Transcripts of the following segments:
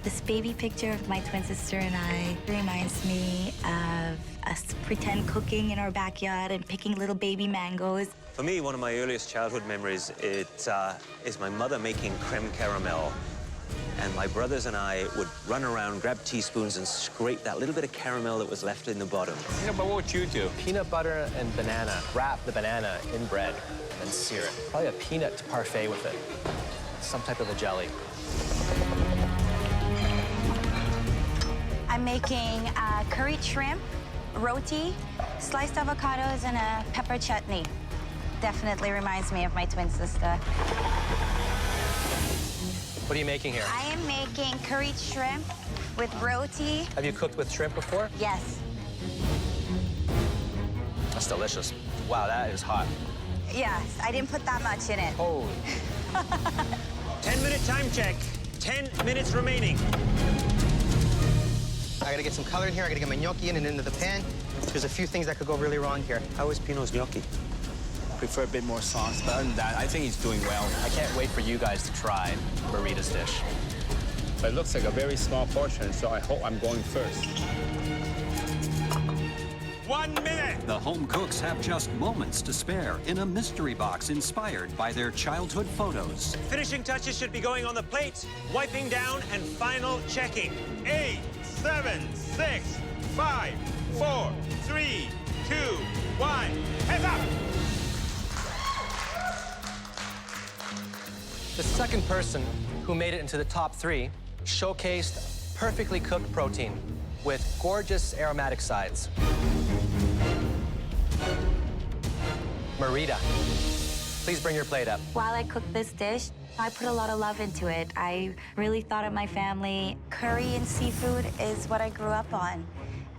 This baby picture of my twin sister and I reminds me of us pretend cooking in our backyard and picking little baby mangoes. For me, one of my earliest childhood memories is my mother making creme caramel. And my brothers and I would run around, grab teaspoons, and scrape that little bit of caramel that was left in the bottom. Yeah, but what would you do? Peanut butter and banana. Wrap the banana in bread and sear it. Probably a peanut parfait with it. Some type of a jelly. I'm making curried shrimp, roti, sliced avocados, and a pepper chutney. Definitely reminds me of my twin sister. What are you making here? I am making curried shrimp with roti. Have you cooked with shrimp before? Yes. That's delicious. Wow, that is hot. Yes, I didn't put that much in it. Holy. 10-minute time check. 10 minutes remaining. I gotta get some color in here. I gotta get my gnocchi in and into the pan. There's a few things that could go really wrong here. How is Pino's gnocchi? Prefer a bit more sauce, but other than that, I think he's doing well. I can't wait for you guys to try Marida's dish. But it looks like a very small portion, so I hope I'm going first. 1 minute! The home cooks have just moments to spare in a mystery box inspired by their childhood photos. Finishing touches should be going on the plate, wiping down, and final checking. 8, 7, 6, 5, 4, 3, 2, 1. Heads up! The second person who made it into the top 3 showcased perfectly cooked protein with gorgeous aromatic sides. Marida, please bring your plate up. While I cooked this dish, I put a lot of love into it. I really thought of my family. Curry and seafood is what I grew up on.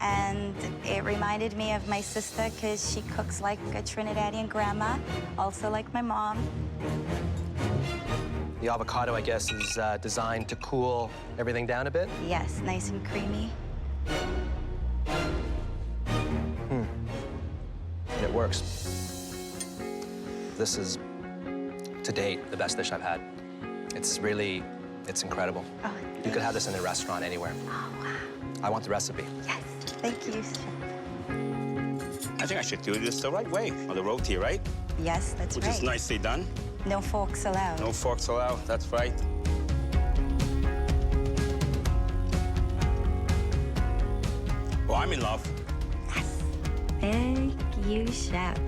And it reminded me of my sister because she cooks like a Trinidadian grandma, also like my mom. The avocado, I guess, is designed to cool everything down a bit. Yes, nice and creamy. And it works. This is, to date, the best dish I've had. It's incredible. Oh, You could have this in a restaurant anywhere. Oh, wow. I want the recipe. Yes, thank you. I think I should do this the right way, on the roti, right? Yes, that's Which right. is nicely done. No forks allowed. No forks allowed, that's right. Well, I'm in love. Yes. Thank you, Chef.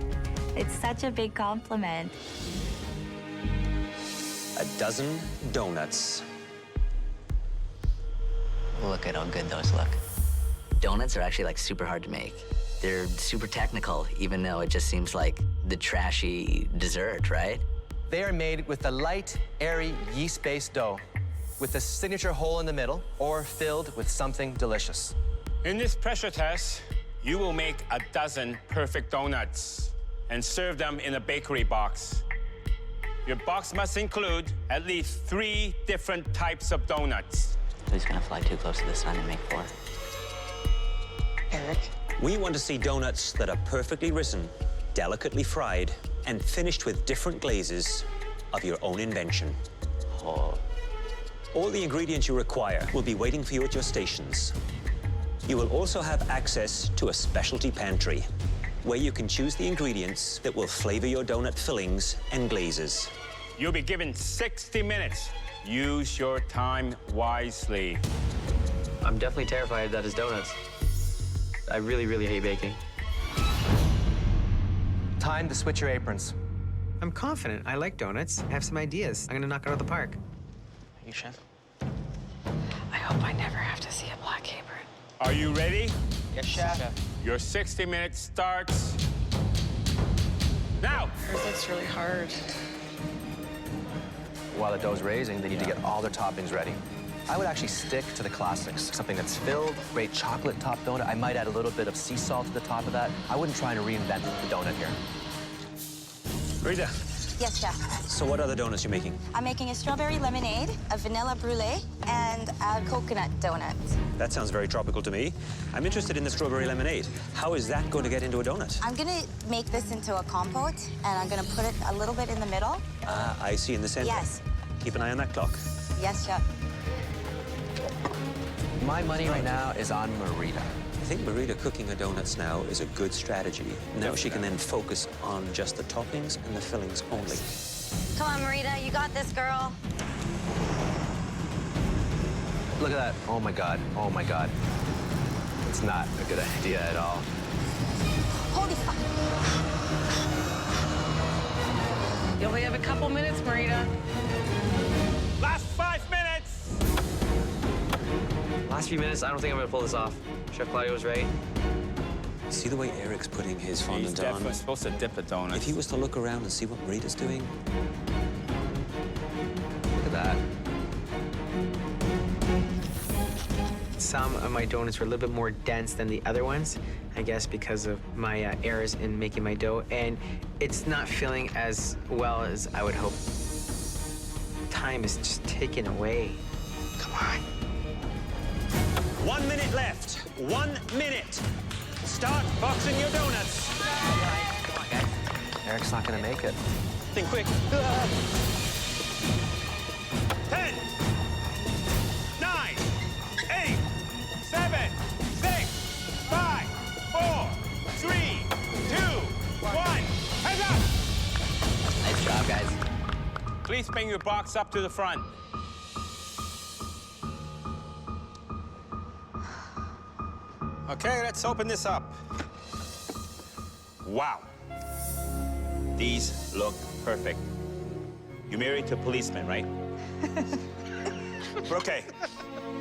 It's such a big compliment. A dozen donuts. Look at how good those look. Donuts are actually like super hard to make. They're super technical, even though it just seems like the trashy dessert, right? They are made with a light, airy, yeast-based dough with a signature hole in the middle or filled with something delicious. In this pressure test, you will make a dozen perfect donuts and serve them in a bakery box. Your box must include at least 3 different types of donuts. Who's gonna fly too close to the sun and make 4? Eric? We want to see donuts that are perfectly risen, delicately fried, and finished with different glazes of your own invention. Oh. All the ingredients you require will be waiting for you at your stations. You will also have access to a specialty pantry, where you can choose the ingredients that will flavor your donut fillings and glazes. You'll be given 60 minutes. Use your time wisely. I'm definitely terrified that is donuts. I really, really hate baking. Time to switch your aprons. I'm confident. I like donuts. I have some ideas. I'm gonna knock it out of the park. Are you, Chef? I hope I never have to see a black apron. Are you ready? Yes, Chef. Your 60 minutes starts now. It's really hard. While the dough's raising, they need to get all their toppings ready. I would actually stick to the classics. Something that's filled, great chocolate top donut. I might add a little bit of sea salt to the top of that. I wouldn't try to reinvent the donut here. Rita, Yes, Chef. so what other donuts you making? I'm making a strawberry lemonade, a vanilla brulee, and a coconut donut. That sounds very tropical to me. I'm interested in the strawberry lemonade. How is that going to get into a donut? I'm gonna make this into a compote, and I'm gonna put it a little bit in the middle. Ah, I see, in the center. Yes. Keep an eye on that clock. Yes, Chef. My money right now is on Marida. I think Marida cooking her donuts now is a good strategy. Now she can then focus on just the toppings and the fillings only. Come on, Marida, you got this, girl. Look at that. Oh my God. Oh my God. It's not a good idea at all. Holy fuck. You only have a couple minutes, Marida. Last 5 minutes! Last few minutes, I don't think I'm gonna pull this off. Chef Claudio was right. See the way Eric's putting his He's fondant on? definitely supposed to dip a donut. If he was to look around and see what Marida's doing, Look at that. Some of my donuts were a little bit more dense than the other ones, I guess because of my errors in making my dough, and it's not filling as well as I would hope. Time is just taken away. Come on. 1 minute left. 1 minute. Start boxing your donuts. Come on, guys. Eric's not gonna make it. Think quick. 10, 9, 8, 7, 6, 5, 4, 3, 2, 1. Hands up! Nice job, guys. Please bring your box up to the front. Okay, let's open this up. Wow. These look perfect. You're married to a policeman, right? Okay.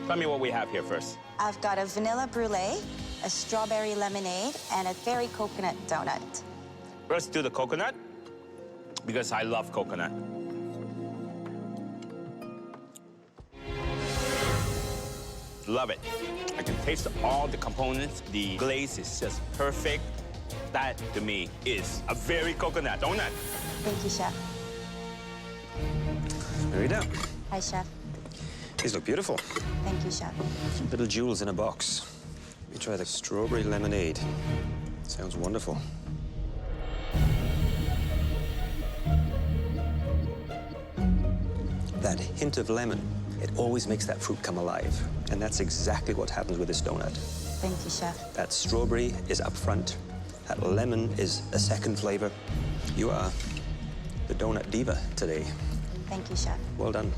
Tell me what we have here first. I've got a vanilla brulee, a strawberry lemonade, and a berry coconut donut. Let's do the coconut, because I love coconut. Love it. I can taste all the components. The glaze is just perfect. That, to me, is a very coconut donut. Thank you, Chef. Marida, Hi, Chef. these look beautiful. Thank you, Chef. Little jewels in a box. Let me try the strawberry lemonade. Sounds wonderful. That hint of lemon, it always makes that fruit come alive. And that's exactly what happens with this donut. Thank you, Chef. That strawberry is up front. That lemon is a second flavor. You are the donut diva today. Thank you, Chef. Well done.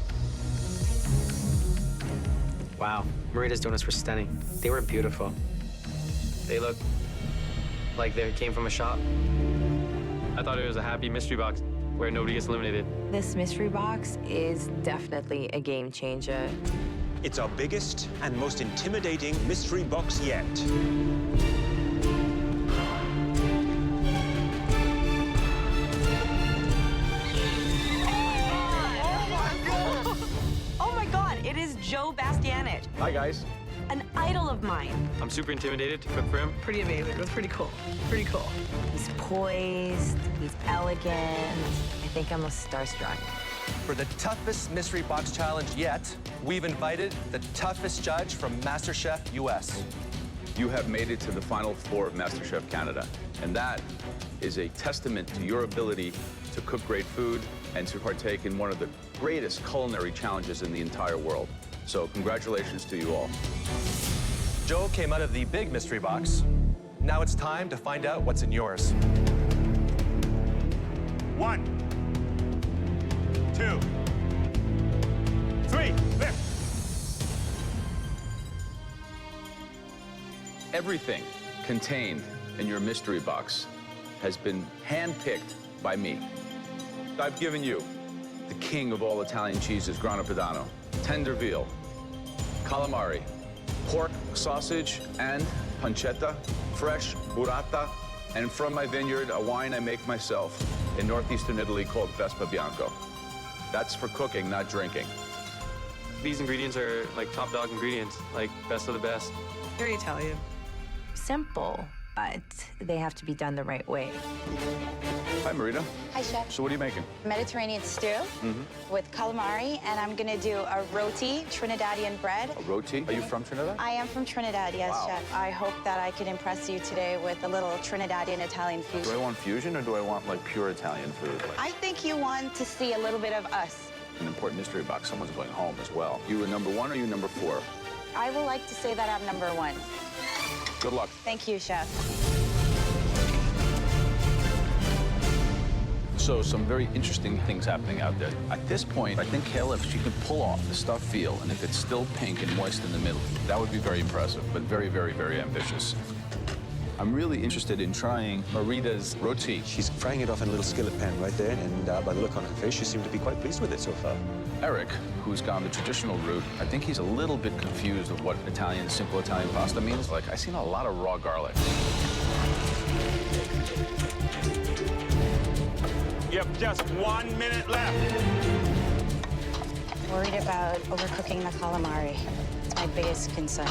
Wow, Marida's donuts were stunning. They were beautiful. They look like they came from a shop. I thought it was a happy mystery box where nobody gets eliminated. This mystery box is definitely a game changer. It's our biggest and most intimidating mystery box yet. Oh my God, it is Joe Bastianich, Hi, guys. an idol of mine. I'm super intimidated to cook for him. Pretty amazing. It was pretty cool. Pretty cool. He's poised. He's elegant. I think I'm starstruck. For the toughest mystery box challenge yet, we've invited the toughest judge from MasterChef US. You have made it to the final four of MasterChef Canada, and that is a testament to your ability to cook great food and to partake in one of the greatest culinary challenges in the entire world. So congratulations to you all. Joe came out of the big mystery box. Now it's time to find out what's in yours. 1, 2, 3, lift. Everything contained in your mystery box has been handpicked by me. I've given you the king of all Italian cheeses, Grana Padano, tender veal, calamari, pork, sausage, and pancetta, fresh burrata, and from my vineyard, a wine I make myself in northeastern Italy called Vespa Bianco. That's for cooking, not drinking. These ingredients are like top dog ingredients, like best of the best. Very Italian. Simple, but they have to be done the right way. Hi, Marida. Hi, Chef. So what are you making? Mediterranean stew with calamari, and I'm gonna do a roti, Trinidadian bread. A roti? Are you from Trinidad? I am from Trinidad, yes, Wow. Chef. I hope that I can impress you today with a little Trinidadian Italian Do I fusion. want fusion or do I want like pure Italian food? I think you want to see a little bit of us. an important mystery box. Someone's going home as well. You a number 1 or you number 4? I would like to say that I'm number 1. Good luck. Thank you, Chef. So some very interesting things happening out there. At this point, I think Kayla, if she can pull off the stuffed veal, and if it's still pink and moist in the middle, that would be very impressive, but very, very, very ambitious. I'm really interested in trying Marida's roti. She's frying it off in a little skillet pan right there, and by the look on her face, she seemed to be quite pleased with it so far. Eric, who's gone the traditional route, I think he's a little bit confused of what Italian, simple Italian pasta means. Like, I've seen a lot of raw garlic. You have just 1 minute left. Worried about overcooking the calamari. It's my biggest concern.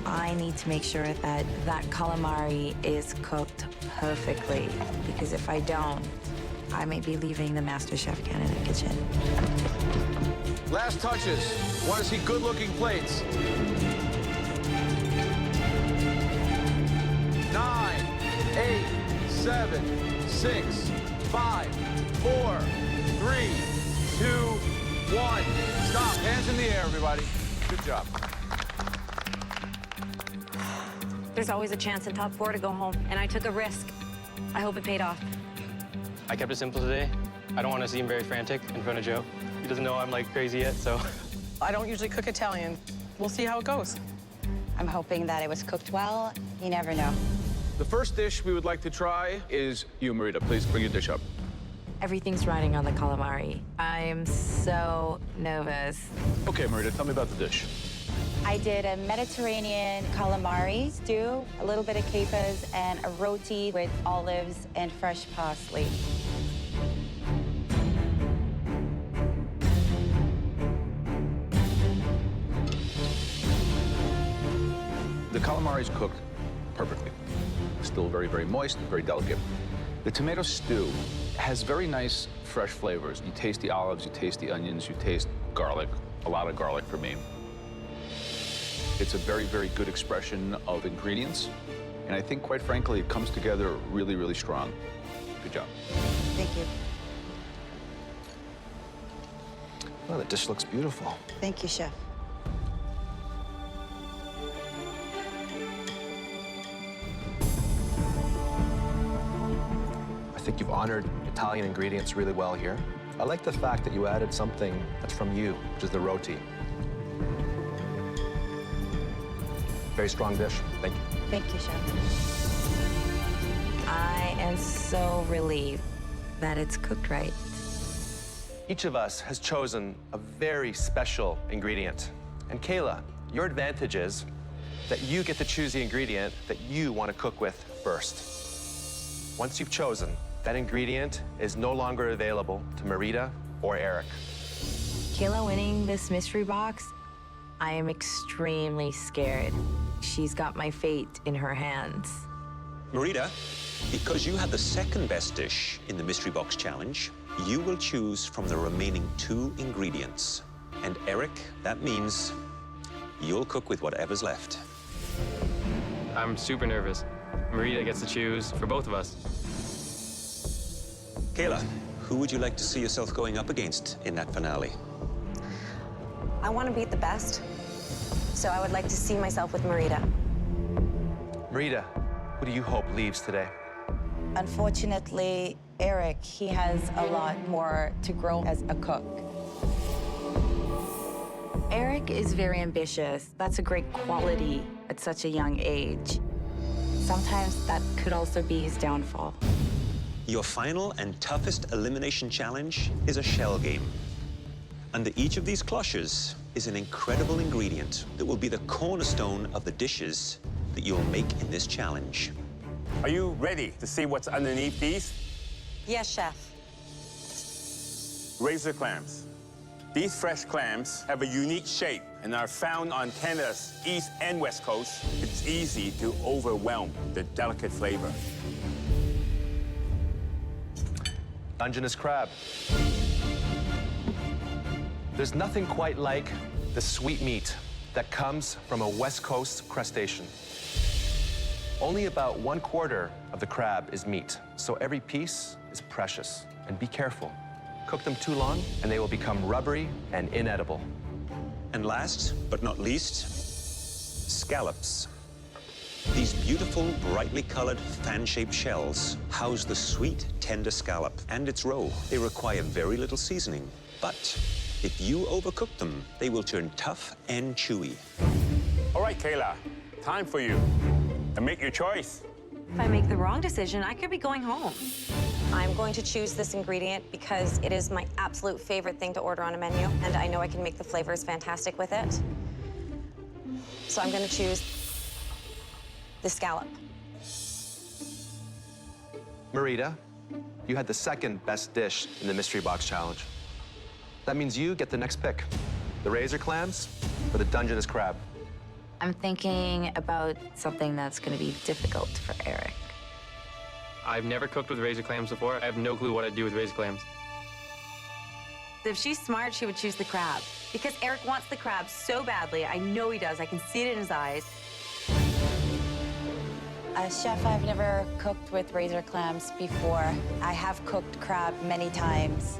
I need to make sure that that calamari is cooked perfectly, because if I don't, I may be leaving the MasterChef Canada kitchen. Last touches. Want to see good-looking plates. 9, 8, 7, 6, 5, 4, 3, 2, 1. Stop. Hands in the air, everybody. Good job. There's always a chance in top 4 to go home, and I took a risk. I hope it paid off. I kept it simple today. I don't want to seem very frantic in front of Joe. He doesn't know I'm like crazy yet, so. I don't usually cook Italian. We'll see how it goes. I'm hoping that it was cooked well. You never know. The first dish we would like to try is you, Marida. Please bring your dish up. Everything's riding on the calamari. I'm so nervous. Okay, Marida, tell me about the dish. I did a Mediterranean calamari stew, a little bit of capers, and a roti with olives and fresh parsley. The calamari is cooked perfectly. Still very, very moist, very delicate. The tomato stew has very nice, fresh flavors. You taste the olives, you taste the onions, you taste garlic, a lot of garlic for me. It's a very, very good expression of ingredients. And I think, quite frankly, it comes together really, really strong. Good job. Thank you. Well, the dish looks beautiful. Thank you, Chef. I think you've honored Italian ingredients really well here. I like the fact that you added something that's from you, which is the roti. Very strong dish. Thank you. Thank you, Chef. I am so relieved that it's cooked right. Each of us has chosen a very special ingredient. And Kayla, your advantage is that you get to choose the ingredient that you want to cook with first. Once you've chosen, that ingredient is no longer available to Marida or Eric. Kayla winning this mystery box, I am extremely scared. She's got my fate in her hands. Marida, because you had the second best dish in the Mystery Box Challenge, you will choose from the remaining 2 ingredients. And Eric, that means you'll cook with whatever's left. I'm super nervous. Marida gets to choose for both of us. Kayla, who would you like to see yourself going up against in that finale? I want to beat the best, so I would like to see myself with Marida. Marida, who do you hope leaves today? Unfortunately, Eric, he has a lot more to grow as a cook. Eric is very ambitious. That's a great quality at such a young age. Sometimes that could also be his downfall. Your final and toughest elimination challenge is a shell game. Under each of these cloches is an incredible ingredient that will be the cornerstone of the dishes that you'll make in this challenge. Are you ready to see what's underneath these? Yes, Chef. Razor clams. These fresh clams have a unique shape and are found on Canada's east and west coast. It's easy to overwhelm the delicate flavor. Dungeness crab. There's nothing quite like the sweet meat that comes from a West Coast crustacean. Only about 1/4 of the crab is meat, so every piece is precious. And be careful. Cook them too long, and they will become rubbery and inedible. And last but not least, scallops. These beautiful, brightly colored, fan-shaped shells house the sweet, tender scallop and its roe. They require very little seasoning, but if you overcook them, they will turn tough and chewy. All right, Kayla, time for you to make your choice. If I make the wrong decision, I could be going home. I'm going to choose this ingredient because it is my absolute favorite thing to order on a menu, and I know I can make the flavors fantastic with it. So I'm going to choose the scallop. Marida, you had the second best dish in the Mystery Box Challenge. That means you get the next pick. The razor clams or the Dungeness crab. I'm thinking about something that's going to be difficult for Eric. I've never cooked with razor clams before. I have no clue what I'd do with razor clams. If she's smart, she would choose the crab. Because Eric wants the crab so badly. I know he does. I can see it in his eyes. Chef, I've never cooked with razor clams before. I have cooked crab many times.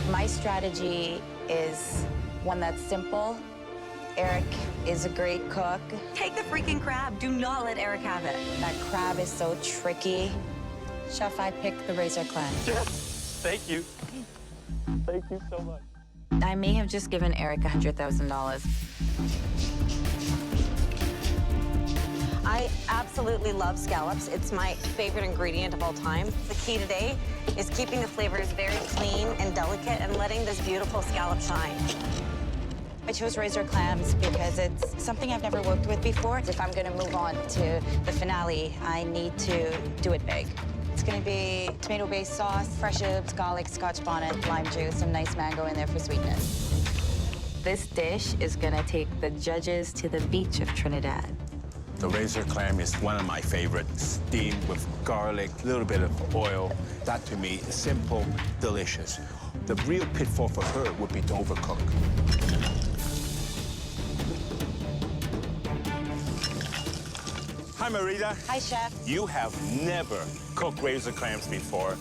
My strategy is one that's simple. Eric is a great cook. Take the freaking crab. Do not let Eric have it. That crab is so tricky. Chef, I picked the razor clam. Yes, thank you. Thank you so much. I may have just given Eric $100,000. I absolutely love scallops. It's my favorite ingredient of all time. The key today is keeping the flavors very clean and delicate and letting this beautiful scallop shine. I chose razor clams because it's something I've never worked with before. If I'm gonna move on to the finale, I need to do it big. It's gonna be tomato-based sauce, fresh herbs, garlic, scotch bonnet, lime juice, some nice mango in there for sweetness. This dish is gonna take the judges to the beach of Trinidad. The razor clam is one of my favorites. Steamed with garlic, a little bit of oil. That to me is simple, delicious. The real pitfall for her would be to overcook. Hi, Marida. Hi, Chef. You have never cooked razor clams before.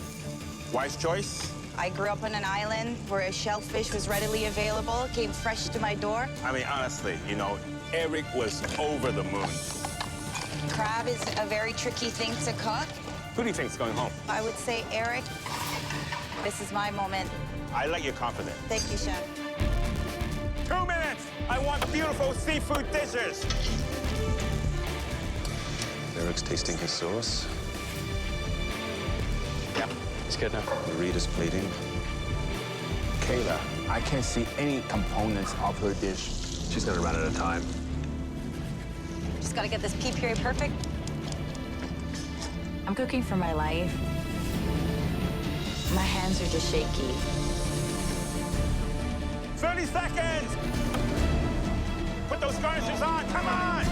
Wise choice? I grew up on an island where shellfish was readily available, came fresh to my door. I mean, honestly, you know, Eric was over the moon. Crab is a very tricky thing to cook. Who do you think's going home? I would say Eric. This is my moment. I like your confidence. Thank you, Chef. 2 minutes! I want beautiful seafood dishes! Eric's tasting his sauce. Yeah, it's good now. Marida's plating. Kayla, I can't see any components of her dish. She's gonna run out of time. Just gotta get this pea puree perfect. I'm cooking for my life. My hands are just shaky. 30 seconds! Put those garnishes on, come on!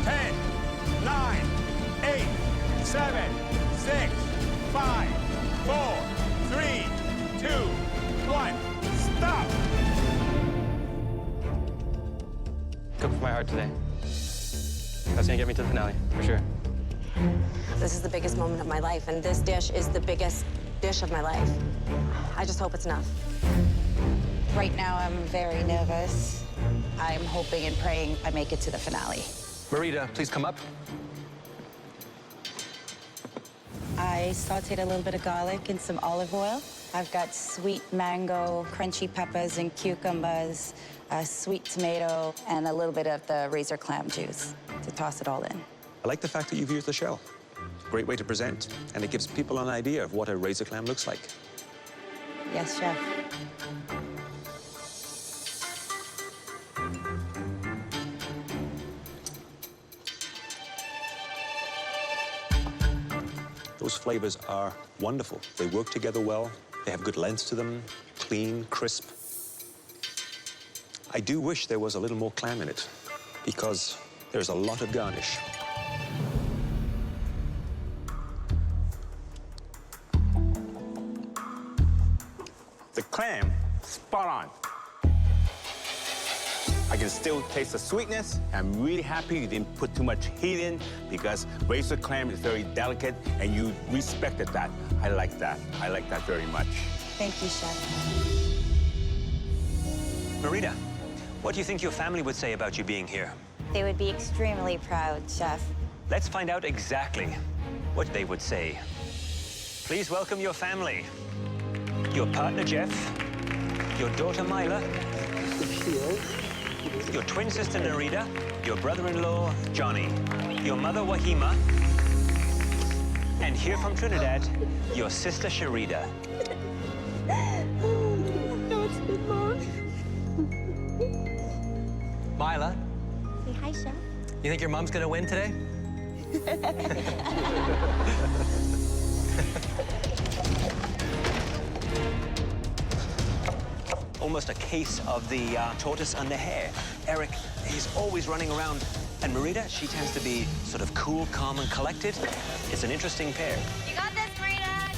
10, 9, 8, 7, 6, 5, 4, 3, 2, 1, stop! Cook with my heart today. That's gonna get me to the finale, for sure. This is the biggest moment of my life, and this dish is the biggest dish of my life. I just hope it's enough. Right now, I'm very nervous. I'm hoping and praying I make it to the finale. Marida, please come up. I sauteed a little bit of garlic in some olive oil. I've got sweet mango, crunchy peppers and cucumbers, a sweet tomato, and a little bit of the razor clam juice to toss it all in. I like the fact that you've used the shell. Great way to present, and it gives people an idea of what a razor clam looks like. Yes, Chef. Those flavors are wonderful. They work together well. They have good length to them, clean, crisp. I do wish there was a little more clam in it, because there's a lot of garnish. The clam, spot on. I can still taste the sweetness. I'm really happy you didn't put too much heat in because razor clam is very delicate and you respected that. I like that. I like that very much. Thank you, Chef. Marida, what do you think your family would say about you being here? They would be extremely proud, Chef. Let's find out exactly what they would say. Please welcome your family. Your partner, Jeff. Your daughter, Mila. Your twin sister, Narida. Your brother-in-law, Johnny. Your mother, Wahima. And here from Trinidad, your sister, Sharida. No, it's good, Mom. Mila, Say hi, Chef. you think your mom's gonna win today? Almost a case of the tortoise and the hare. Eric, he's always running around. And Marida, she tends to be sort of cool, calm, and collected. It's an interesting pair. You got this, Marida.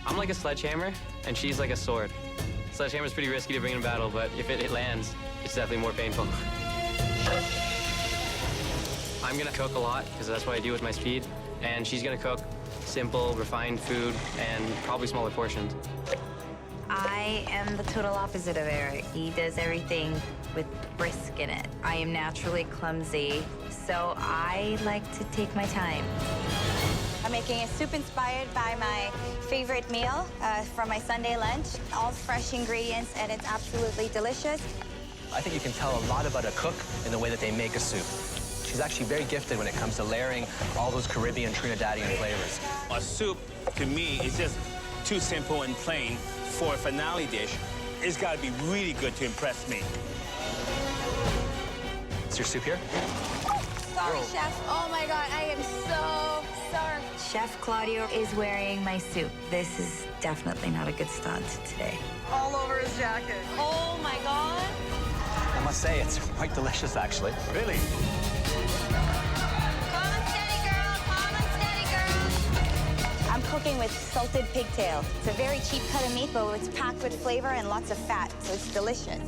I'm like a sledgehammer, and she's like a sword. Sledgehammer's pretty risky to bring in battle, but if it lands, it's definitely more painful. I'm gonna cook a lot, because that's what I do with my speed. And she's gonna cook simple, refined food, and probably smaller portions. I am the total opposite of Eric. He does everything with brisk in it. I am naturally clumsy, so I like to take my time. I'm making a soup inspired by my favorite meal from my Sunday lunch. All fresh ingredients, and it's absolutely delicious. I think you can tell a lot about a cook in the way that they make a soup. She's actually very gifted when it comes to layering all those Caribbean Trinidadian flavors. A soup, to me, is just too simple and plain. For a finale dish, it's got to be really good to impress me. Is your soup here? Sorry, Chef. Oh my God, I am so sorry. Chef Claudio is wearing my soup. This is definitely not a good start today. All over his jacket. Oh my God. I must say, it's quite delicious, actually. Really? Calm and steady, girl. Calm and steady, girl. I'm cooking with salted pigtail. It's a very cheap cut of meat, but it's packed with flavor and lots of fat, so it's delicious.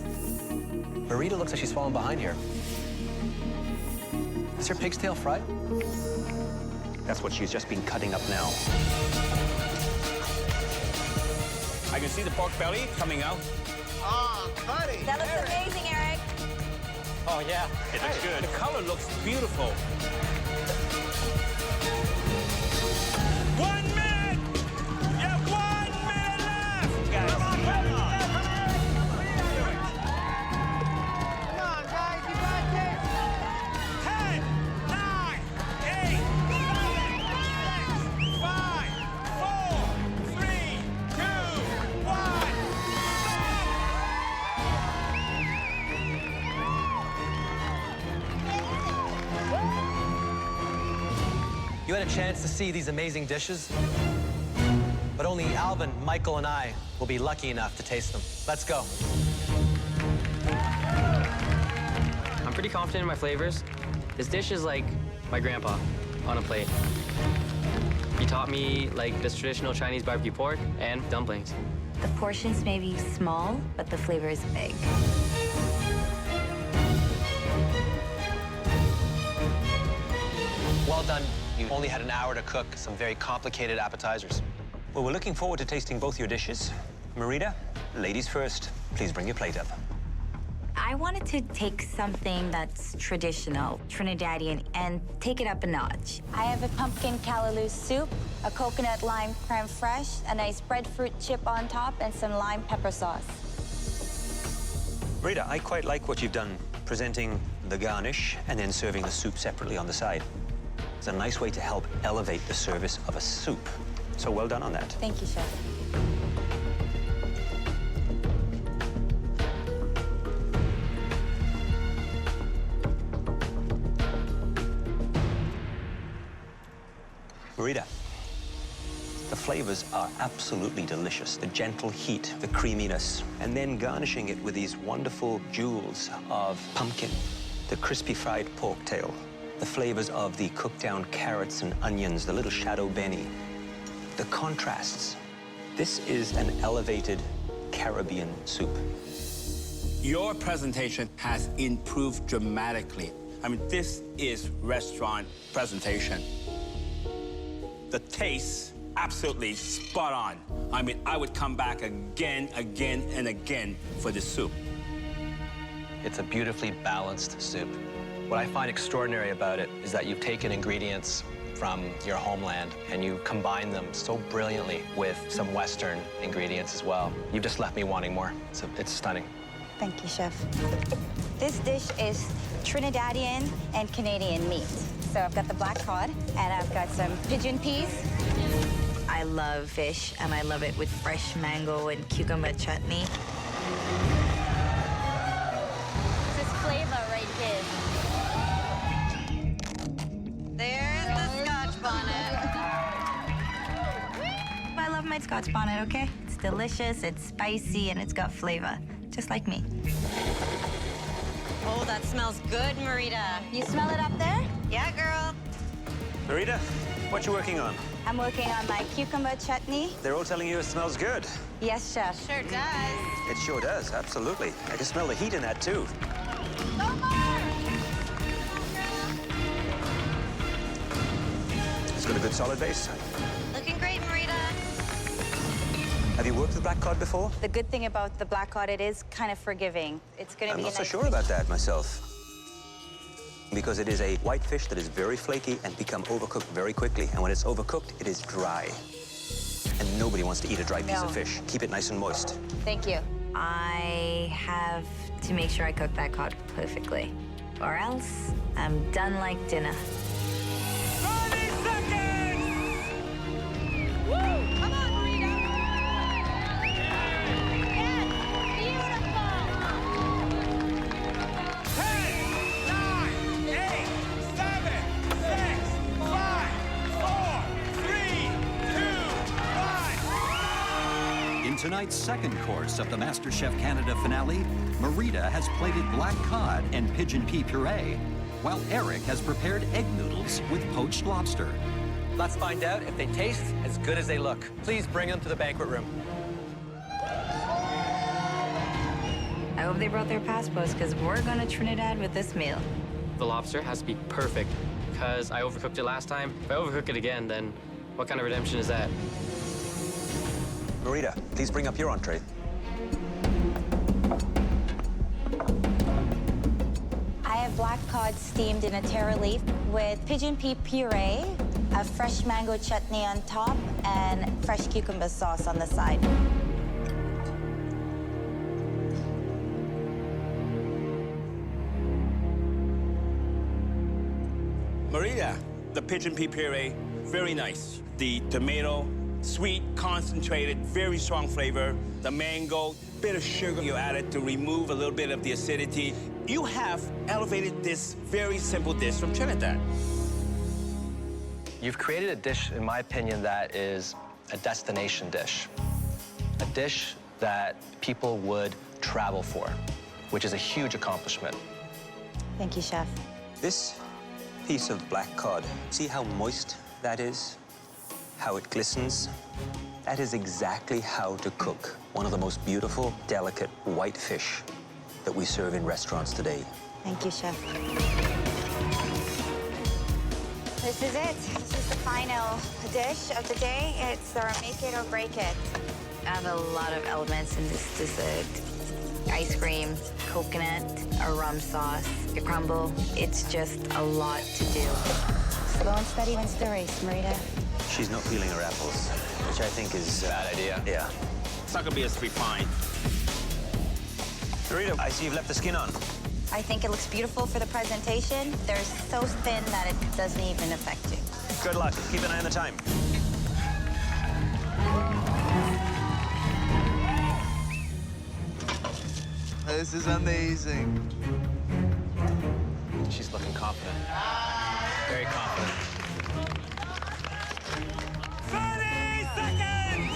Marida looks like she's falling behind here. Is your pig's tail fried? That's what she's just been cutting up now. I can see the pork belly coming out. Oh, buddy. That looks amazing, Eric. Oh, yeah. It looks good. The color looks beautiful. 1 minute! You have 1 minute left! Guys, Come on, guys, you got this. 10, 9, 8, 7, 6, 5, 4, 3, 2, 1. You had a chance to see these amazing dishes, but only Alvin, Michael, and I will be lucky enough to taste them. Let's go. I'm pretty confident in my flavors. This dish is like my grandpa on a plate. He taught me like this traditional Chinese barbecue pork and dumplings. The portions may be small, but the flavor is big. Well done. You only had an hour to cook some very complicated appetizers. well, we're looking forward to tasting both your dishes. Marida, ladies first. Please bring your plate up. I wanted to take something that's traditional, Trinidadian, and take it up a notch. I have a pumpkin CALLALOO soup, a coconut lime creme fraiche, a nice breadfruit chip on top, and some lime pepper sauce. Marida, I quite like what you've done, presenting the garnish and then serving the soup separately on the side. It's a nice way to help elevate the service of a soup. So well done on that. Thank you, Chef. Marida, the flavors are absolutely delicious. The gentle heat, the creaminess, and then garnishing it with these wonderful jewels of pumpkin, the crispy fried pork tail, the flavors of the cooked down carrots and onions, the little shadow beni, the contrasts. This is an elevated Caribbean soup. Your presentation has improved dramatically. I mean, this is restaurant presentation. The taste, absolutely spot on. I mean, I would come back again, and again for the soup. It's a beautifully balanced soup. What I find extraordinary about it is that you've taken ingredients from your homeland and you combine them so brilliantly with some Western ingredients as well. You've just left me wanting more. So it's stunning. Thank you, Chef. This dish is Trinidadian and Canadian meat. So I've got the black cod, and I've got some pigeon peas. I love fish, and I love it with fresh mango and cucumber chutney. This is flavor right here. There's the Scotch bonnet. I love my Scotch bonnet, okay? It's delicious, it's spicy, and it's got flavor, just like me. Oh, that smells good, Marida. You smell it up there? Yeah, girl. Marida, what you working on? I'm working on my cucumber chutney. They're all telling you it smells good. Yes, Chef. Sure does. It sure does, absolutely. I can smell the heat in that, too. It's got a good solid base. Looking great, Marida. Have you worked with black cod before? The good thing about the black cod, it is kind of forgiving. It's going to I'm be not a so nice sure about that myself. Because it is a white fish that is very flaky and become overcooked very quickly. And when it's overcooked, it is dry. And nobody wants to eat a dry piece of fish. Keep it nice and moist. Thank you. I have to make sure I cook that cod perfectly, or else I'm done like dinner. 30 seconds! Woo! Come on, Marida! Yes! Beautiful! 10, 9, 8, 7, 6, 5, 4, 3, 2, 1. In tonight's second course of the MasterChef Canada finale, Marida has plated black cod and pigeon pea puree, while Eric has prepared egg noodles with poached lobster. Let's find out if they taste as good as they look. Please bring them to the banquet room. I hope they brought their passports, because we're going to Trinidad with this meal. The lobster has to be perfect because I overcooked it last time. If I overcook it again, then what kind of redemption is that? Marida, please bring up your entree. I have black cod steamed in a taro leaf with pigeon pea puree, a fresh mango chutney on top, and fresh cucumber sauce on the side. Marida, the pigeon pea puree, very nice. The tomato, sweet, concentrated, very strong flavor. The mango, bit of sugar you added to remove a little bit of the acidity. You have elevated this very simple dish from Trinidad. You've created a dish, in my opinion, that is a destination dish. A dish that people would travel for, which is a huge accomplishment. Thank you, Chef. This piece of black cod, see how moist that is? How it glistens? That is exactly how to cook one of the most beautiful, delicate white fish that we serve in restaurants today. Thank you, Chef. This is it. This is the final dish of the day. It's our make it or break it. I have a lot of elements in this dessert. Ice cream, coconut, a rum sauce, a crumble. It's just a lot to do. Slow and steady wins the race, Marida. She's not peeling her apples, which I think is a bad idea. Yeah. It's not gonna be as refined. Marida, I see you've left the skin on. I think it looks beautiful for the presentation. They're so thin that it doesn't even affect you. Good luck. Keep an eye on the time. This is amazing. She's looking confident. Very confident. 30 seconds!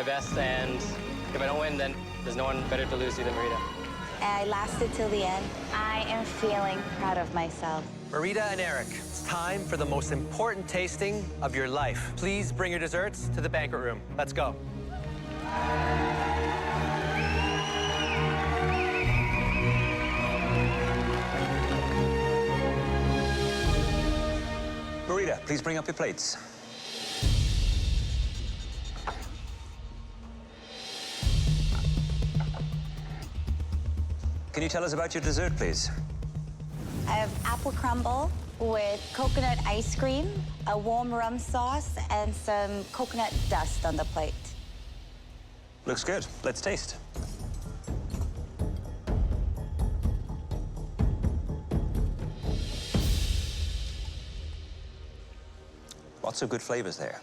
best, and if I don't win, then there's no one better to lose to than Marida. I lasted till the end. I am feeling proud of myself. Marida and Eric, it's time for the most important tasting of your life. Please bring your desserts to the banquet room. Let's go. Marida, please bring up your plates. Can you tell us about your dessert, please? I have apple crumble with coconut ice cream, a warm rum sauce, and some coconut dust on the plate. Looks good. Let's taste. Lots of good flavors there.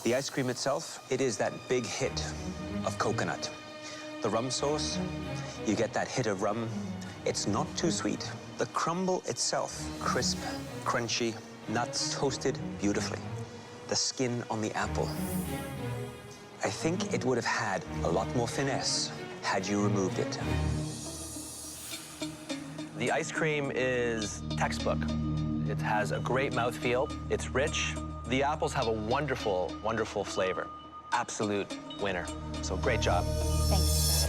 The ice cream itself, it is that big hit of coconut. The rum sauce, you get that hit of rum. It's not too sweet. The crumble itself, crisp, crunchy, nuts toasted beautifully. The skin on the apple. I think it would have had a lot more finesse had you removed it. The ice cream is textbook. It has a great mouthfeel. It's rich. The apples have a wonderful, wonderful flavor. Absolute winner. So great job. Thanks.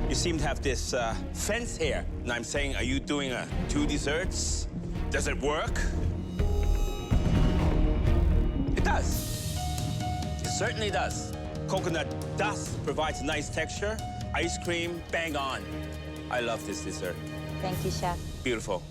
You seem to have this fence here. And I'm saying, are you doing 2 desserts? Does it work? It does. It certainly does. Coconut dust provides nice texture. Ice cream, bang on. I love this dessert. Thank you, Chef. Beautiful.